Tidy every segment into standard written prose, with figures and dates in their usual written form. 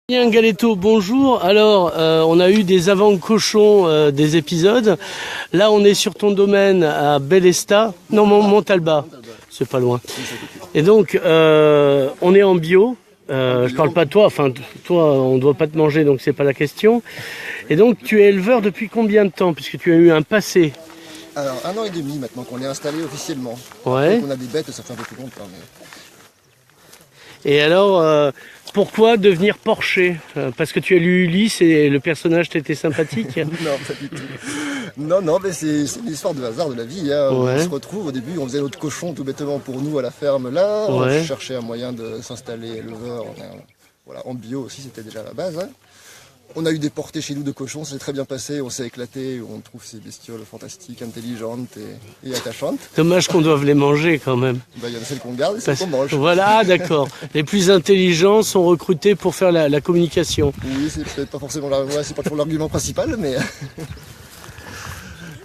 Bien Galetto, bonjour. Alors, on a eu des avant-cochons des épisodes. Là, on est sur ton domaine à Bellesta. Non, Montalba. C'est pas loin. Et donc, on est en bio. Je parle pas de toi. Enfin, toi, on doit pas te manger, donc c'est pas la question. Et donc, tu es éleveur depuis combien de temps, puisque tu as eu un passé? Alors, 1 an et demi maintenant qu'on est installé officiellement. Ouais. Donc, on a des bêtes, ça fait un peu plus longtemps. Mais... Et alors, pourquoi devenir porcher? Parce que tu as lu Ulysse et le personnage t'était sympathique? Non, pas du tout. Non, mais c'est une histoire de hasard de la vie. Hein. Ouais. On se retrouve, au début, on faisait notre cochon tout bêtement pour nous à la ferme là. Ouais. On cherchait un moyen de s'installer éleveur. En bio aussi, c'était déjà la base. Hein. On a eu des portées chez nous de cochons, ça s'est très bien passé, on s'est éclaté, on trouve ces bestioles fantastiques, intelligentes et attachantes. Dommage qu'on doive les manger quand même. Il y en a celles qu'on garde et celles qu'on mange. Voilà, d'accord. Les plus intelligents sont recrutés pour faire la communication. Oui, c'est peut-être pas forcément c'est pas toujours l'argument principal, mais...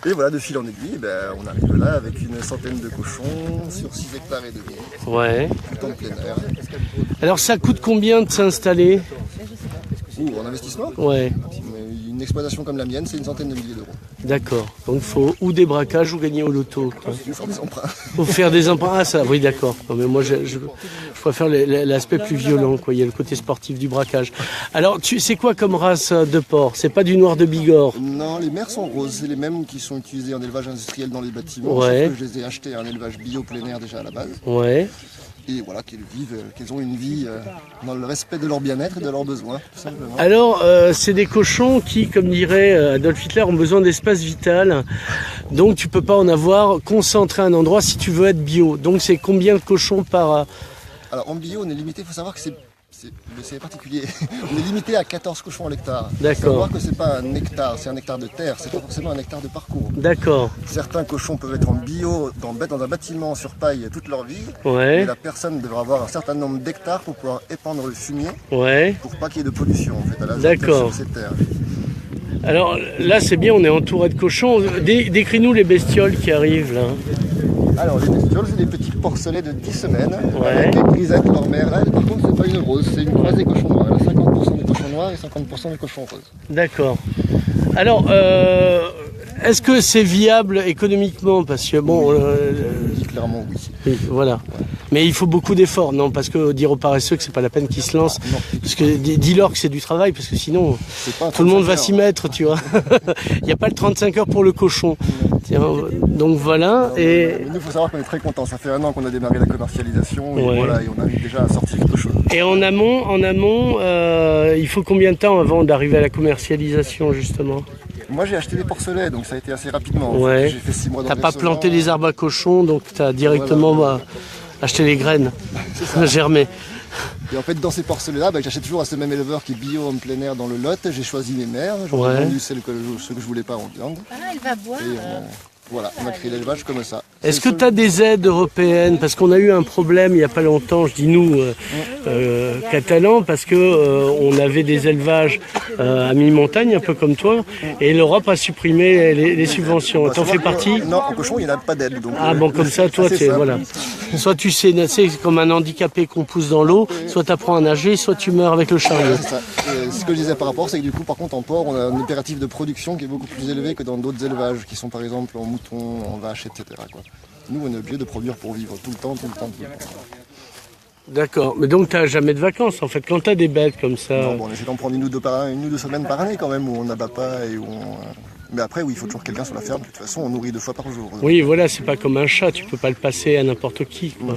Et voilà, de fil en aiguille, on arrive là avec une centaine de cochons sur 6 hectares et demi. Ouais. Tout en plein air. Alors ça coûte combien de s'installer? En investissement? Ouais. Une exploitation comme la mienne, c'est une centaine de milliers d'euros. D'accord. Donc il faut ou des braquages ou gagner au loto. Il faut faire des emprunts. Faut faire des emprunts. Ah ça, oui d'accord. Non, mais moi je préfère l'aspect plus violent, quoi. Il y a le côté sportif du braquage. Alors c'est quoi comme race de porc? C'est pas du noir de Bigorre? Non, les mères sont roses, c'est les mêmes qui sont utilisées en élevage industriel dans les bâtiments. Ouais. Sauf que je les ai achetées en élevage bio plein air déjà à la base. Ouais. Et voilà, qu'elles ont une vie dans le respect de leur bien-être et de leurs besoins, tout simplement. Alors, c'est des cochons qui, comme dirait Adolf Hitler, ont besoin d'espace vital. Donc, tu peux pas en avoir concentré à un endroit si tu veux être bio. Donc, c'est combien de cochons par... Alors, en bio, on est limité, il faut savoir que c'est particulier. On est limité à 14 cochons à l'hectare. D'accord. Il faut savoir que c'est pas un hectare, c'est un hectare de terre, c'est pas forcément un hectare de parcours. D'accord. Certains cochons peuvent être en bio, dans un bâtiment sur paille toute leur vie. Ouais. Mais la personne devra avoir un certain nombre d'hectares pour pouvoir épandre le fumier, Ouais. pour pas qu'il y ait de pollution en fait, à l'azote D'accord. sur ces terres. Alors, là, c'est bien, on est entouré de cochons. Décris-nous les bestioles qui arrivent, là. Alors, les bestioles, c'est des petits porcelets de 10 semaines, Ouais. avec des grisettes, leur mère. Là, par contre, c'est pas une rose, c'est une croisée cochon noir. Elle a 50% des cochons noirs et 50% des cochons roses. D'accord. Alors, est-ce que c'est viable économiquement? Parce que, bon... Clairement, oui. Oui, voilà. Ouais. Mais il faut beaucoup d'efforts, non? Parce que dire aux paresseux que c'est pas la peine qu'ils se lancent. Non. Parce que dis-leur que c'est du travail, parce que sinon, tout le monde va s'y mettre, tu vois. Il n'y a pas le 35 heures pour le cochon. Tiens, donc voilà. Et nous, il faut savoir qu'on est très contents. Ça fait 1 an qu'on a démarré la commercialisation et ouais. voilà, et on arrive déjà à sortir quelque chose. Et en amont, il faut combien de temps avant d'arriver à la commercialisation, justement? Moi, j'ai acheté des porcelets, donc ça a été assez rapidement. Ouais. J'ai fait 6 mois T'as pas planté les arbres à cochons, donc tu as directement acheté les graines, germé. Et en fait, dans ces porcelets-là, j'achète toujours à ce même éleveur qui est bio en plein air dans le Lot. J'ai choisi mes mères, j'en ai vendu ceux que je voulais pas en viande. Ah, elle va boire. Et voilà, on a créé l'élevage comme ça. Est-ce que tu as des aides européennes? Parce qu'on a eu un problème il n'y a pas longtemps, je dis nous, catalans, parce que on avait des élevages à mi-montagne, un peu comme toi, et l'Europe a supprimé les subventions. T'en fais partie? Non, en cochon, il n'y en a pas d'aide. Ah bon, comme ça, toi, voilà. Soit tu sais, c'est comme un handicapé qu'on pousse dans l'eau, soit tu apprends à nager, soit tu meurs avec le chariot. C'est ça. Ce que je disais par rapport, c'est que du coup, par contre, en porc, on a un impératif de production qui est beaucoup plus élevé que dans d'autres élevages, qui sont par exemple en mouton, en vache, etc. quoi. Nous, on est obligé de produire pour vivre tout le temps. D'accord, mais donc tu n'as jamais de vacances en fait, quand tu as des bêtes comme ça. Non, on essaie d'en prendre une ou deux semaines par année quand même, où on n'abat pas et où on... Mais après, oui, il faut toujours quelqu'un sur la ferme, de toute façon, on nourrit 2 fois par jour. Oui, voilà, c'est pas comme un chat, tu peux pas le passer à n'importe qui, quoi.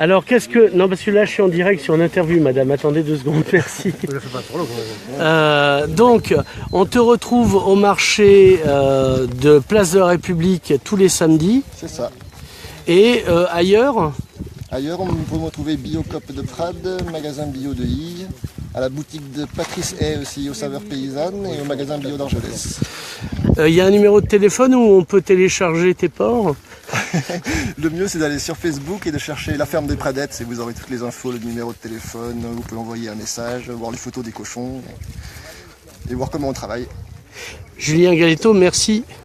Alors, non, parce que là, je suis en direct sur une interview, madame. Attendez 2 secondes, merci. Donc, on te retrouve au marché de Place de la République tous les samedis. C'est ça. Et ailleurs? Ailleurs, on peut me retrouver Biocop de Prades, magasin bio de Hille, à la boutique de Patrice Hay aussi, aux saveurs paysannes, et au magasin bio d'Argelès. Il y a un numéro de téléphone où on peut télécharger tes porcs? Le mieux, c'est d'aller sur Facebook et de chercher la ferme des Pradettes, et vous aurez toutes les infos, le numéro de téléphone, vous pouvez envoyer un message, voir les photos des cochons, et voir comment on travaille. Julien Galetto, merci.